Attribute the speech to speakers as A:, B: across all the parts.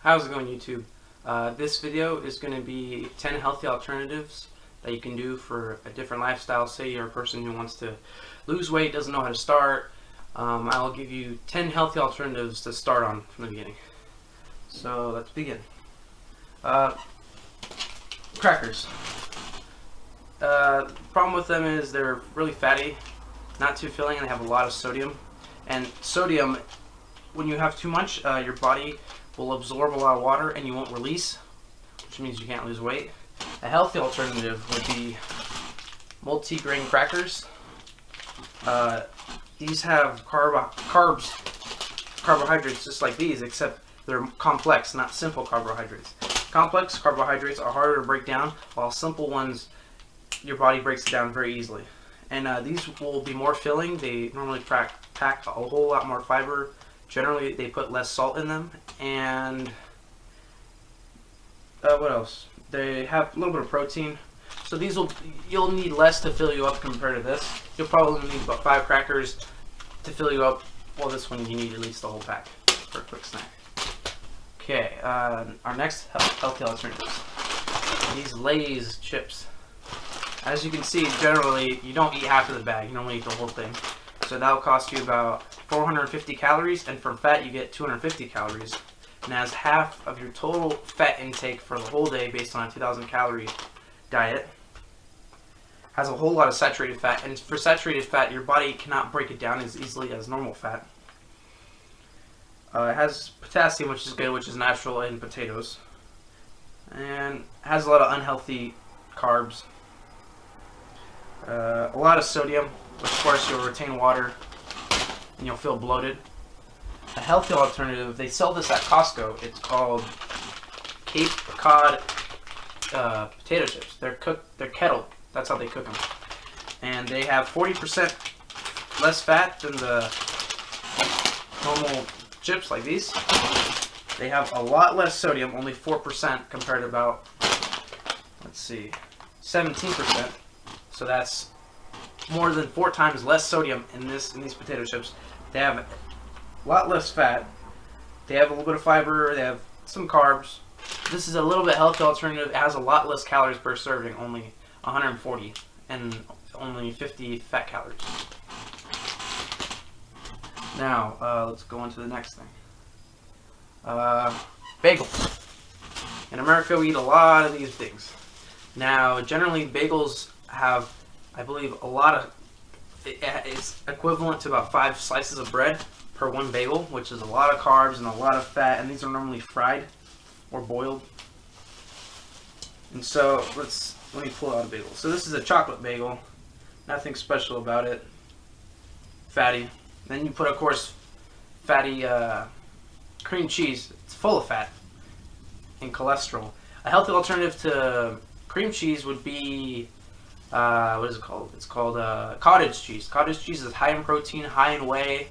A: How's it going, YouTube? This video is going to be 10 healthy alternatives that you can do for a different lifestyle. Say you're a person who wants to lose weight, doesn't know how to start. I'll give you 10 healthy alternatives to start on from the beginning. So let's begin. Crackers. The problem with them is they're really fatty, not too filling, and they have a lot of sodium. And sodium, when you have too much, your body will absorb a lot of water and you won't release, which means you can't lose weight. A healthy alternative would be multi-grain crackers. These have carbohydrates just like these, except they're complex, not simple carbohydrates. Complex carbohydrates are harder to break down, while simple ones, your body breaks it down very easily. And these will be more filling. They normally pack a whole lot more fiber. Generally, they put less salt in them, and what else? They have a little bit of protein. So you'll need less to fill you up compared to this. You'll probably need about 5 crackers to fill you up. Well, this one you need at least the whole pack for a quick snack. Okay, our next healthy alternatives. These Lay's chips. As you can see, generally you don't eat half of the bag. You normally eat the whole thing. So that'll cost you about 450 calories, and from fat you get 250 calories. And as half of your total fat intake for the whole day based on a 2,000 calorie diet. Has a whole lot of saturated fat, and for saturated fat your body cannot break it down as easily as normal fat. It has potassium, which is good, which is natural in potatoes. And has a lot of unhealthy carbs. A lot of sodium, which of course you'll retain water and you'll feel bloated. A healthy alternative, they sell this at Costco. It's called Cape Cod potato chips. They're kettle. That's how they cook them. And they have 40% less fat than the normal chips like these. They have a lot less sodium, only 4% compared to about, let's see, 17%. So that's more than 4 times less sodium in these potato chips. They have a lot less fat. They have a little bit of fiber. They have some carbs. This is a little bit healthy alternative. It has a lot less calories per serving, only 140, and only 50 fat calories. Now, let's go on to the next thing. Bagels. In America, we eat a lot of these things. Now, generally, bagels have, I believe, a lot of, it's equivalent to about 5 slices of bread per one bagel, which is a lot of carbs and a lot of fat, and these are normally fried or boiled. And so, let me pull out a bagel. So this is a chocolate bagel. Nothing special about it. Fatty. Then you put, of course, fatty cream cheese. It's full of fat and cholesterol. A healthy alternative to cream cheese would be, what is it called? It's called cottage cheese. Cottage cheese is high in protein, high in whey,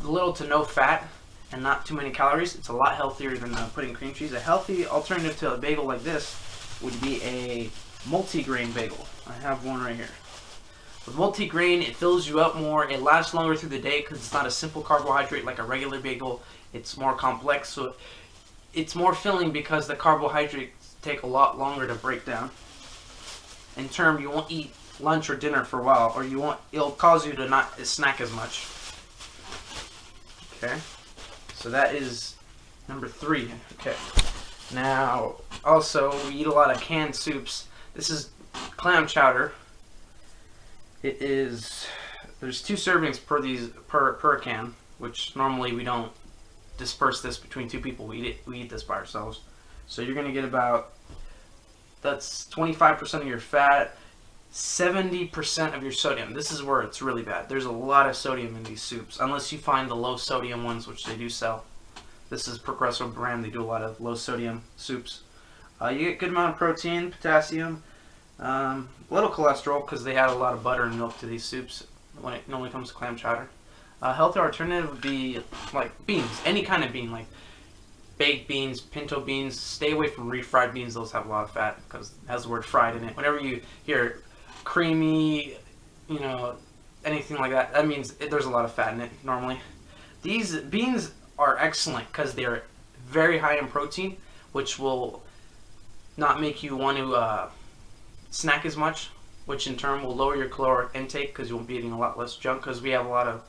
A: little to no fat, and not too many calories. It's a lot healthier than putting cream cheese. A healthy alternative to a bagel like this would be a multi-grain bagel. I have one right here. With multi-grain, it fills you up more. It lasts longer through the day because it's not a simple carbohydrate like a regular bagel. It's more complex, so it's more filling because the carbohydrates take a lot longer to break down. In turn, you won't eat lunch or dinner for a while, or it'll cause you to not snack as much. Okay, so that is number 3. Okay, now also we eat a lot of canned soups. This is clam chowder. There's 2 servings per can, which normally we don't disperse this between 2 people. We eat this by ourselves. So you're gonna get about, that's 25% of your fat, 70% of your sodium. This is where it's really bad. There's a lot of sodium in these soups, unless you find the low sodium ones, which they do sell. This is Progresso brand. They do a lot of low sodium soups. You get a good amount of protein, potassium, little cholesterol because they add a lot of butter and milk to these soups when it normally comes to clam chowder. A healthy alternative would be like beans, any kind of bean, like baked beans, pinto beans. Stay away from refried beans; those have a lot of fat because it has the word fried in it. Whenever you hear creamy, anything like that, that means there's a lot of fat in it normally. These beans are excellent because they're very high in protein, which will not make you want to snack as much, which in turn will lower your caloric intake because you'll be eating a lot less junk. Because we have a lot of,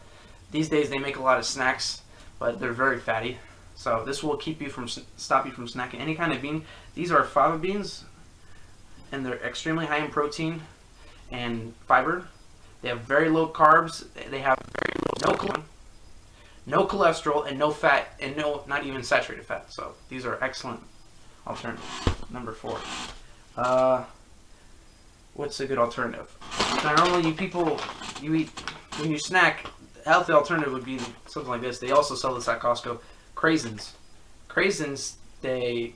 A: these days they make a lot of snacks, but they're very fatty. So this will keep you from, stop you from snacking any kind of bean. These are fava beans, and they're extremely high in protein and fiber. They have very low carbs. They have no cholesterol, and no fat, and not even saturated fat. So these are excellent alternatives. Number 4. What's a good alternative? Now, normally you eat, when you snack, a healthy alternative would be something like this. They also sell this at Costco. Craisins. Craisins, they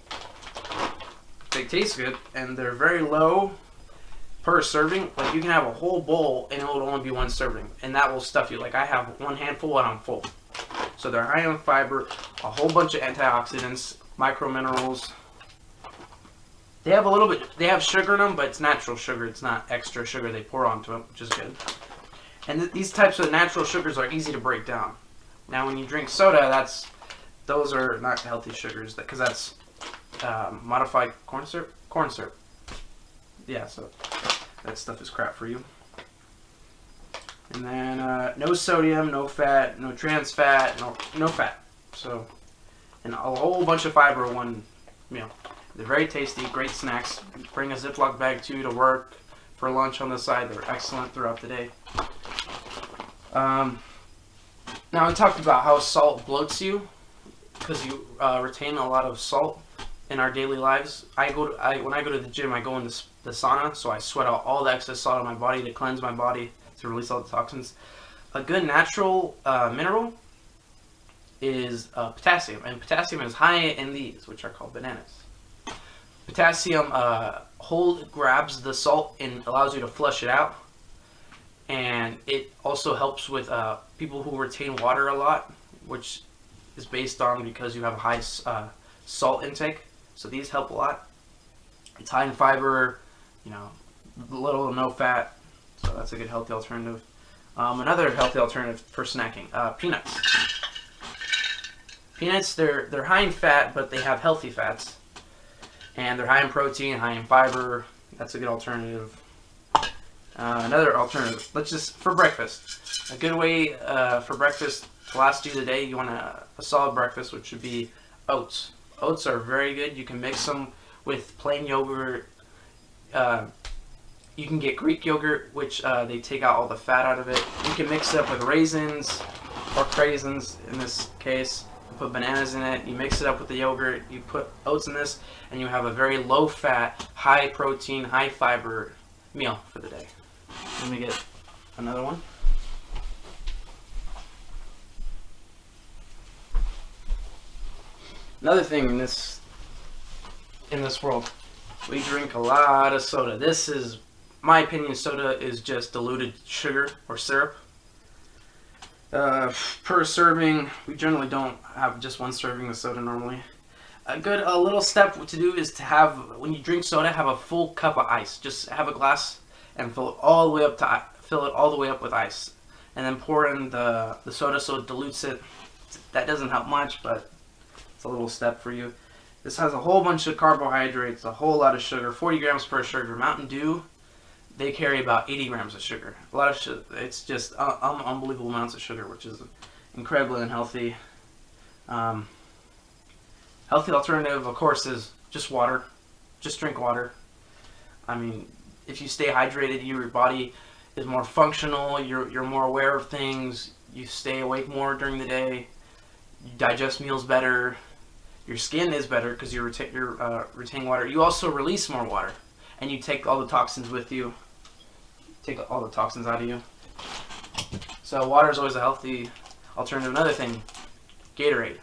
A: taste good, and they're very low per serving. Like, you can have a whole bowl and it will only be 1 serving, and that will stuff you. Like, I have 1 handful and I'm full. So they're high in fiber, a whole bunch of antioxidants, microminerals. They have a little bit, they have sugar in them, but it's natural sugar. It's not extra sugar they pour onto them, which is good. And these types of natural sugars are easy to break down. Now, when you drink soda, those are not healthy sugars, because that's modified corn syrup. Corn syrup. Yeah, so that stuff is crap for you. And then no sodium, no fat, no trans fat, no fat. So, and a whole bunch of fiber in one meal. They're very tasty, great snacks. Bring a Ziploc bag too to work, for lunch on the side. They're excellent throughout the day. Now, we talked about how salt bloats you, because you retain a lot of salt in our daily lives. When I go to the gym, I go in the sauna, so I sweat out all the excess salt in my body to cleanse my body, to release all the toxins. A good natural mineral is potassium, and potassium is high in these, which are called bananas. Potassium grabs the salt and allows you to flush it out, and it also helps with people who retain water a lot, which is based on because you have a high salt intake. So these help a lot. It's high in fiber, little or no fat, so that's a good healthy alternative. Another healthy alternative for snacking, peanuts. Peanuts, they're high in fat, but they have healthy fats, and they're high in protein, high in fiber. That's a good alternative. Another alternative, for breakfast. A good way for breakfast to last you the day, you want a solid breakfast, which would be oats. Oats are very good. You can mix them with plain yogurt. You can get Greek yogurt, which they take out all the fat out of it. You can mix it up with raisins, or craisins in this case. You put bananas in it. You mix it up with the yogurt. You put oats in this, and you have a very low fat, high protein, high fiber meal for the day. Let me get another one. Another thing in this world, we drink a lot of soda. This is, my opinion, soda is just diluted sugar or syrup. Per serving, we generally don't have just 1 serving of soda normally. A little step to do is to have, when you drink soda, have a full cup of ice. Just have a glass and fill it all the way up with ice, and then pour in the soda so it dilutes it. That doesn't help much, but it's a little step for you. This has a whole bunch of carbohydrates, a whole lot of sugar, 40 grams per sugar. Mountain Dew, they carry about 80 grams of sugar. A lot of sugar. It's just unbelievable amounts of sugar, which is incredibly unhealthy. Healthy alternative, of course, is just water. Just drink water. I mean, if you stay hydrated, your body is more functional. You're more aware of things. You stay awake more during the day. You digest meals better. Your skin is better because you're retaining water. You also release more water, and you take all the toxins with you. Take all the toxins out of you. So water is always a healthy alternative. Another thing, Gatorade.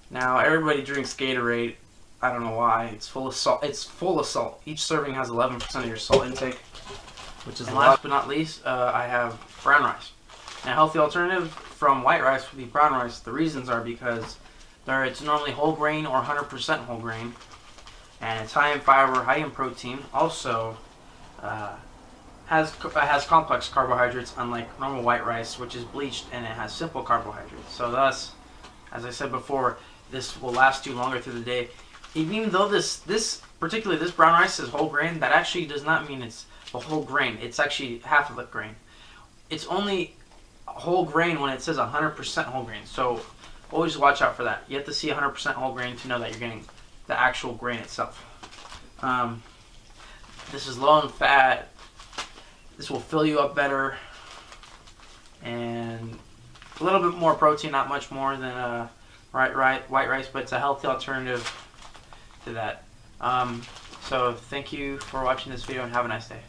A: Now, everybody drinks Gatorade. I don't know why. It's full of salt. It's full of salt. Each serving has 11% of your salt intake, which is last but not least, I have brown rice. Now, a healthy alternative from white rice would be brown rice. The reasons are because it's normally whole grain or 100% whole grain, and it's high in fiber, high in protein. Also, has complex carbohydrates, unlike normal white rice, which is bleached and it has simple carbohydrates. So thus, As I said before, this will last you longer through the day. Even though particularly this brown rice is whole grain, that actually does not mean it's a whole grain. It's actually half of the grain. It's only whole grain when it says 100% whole grain. So always watch out for that. You have to see 100% whole grain to know that you're getting the actual grain itself. This is low in fat. This will fill you up better, and a little bit more protein, not much more than white rice, but it's a healthy alternative to that. So thank you for watching this video, and have a nice day.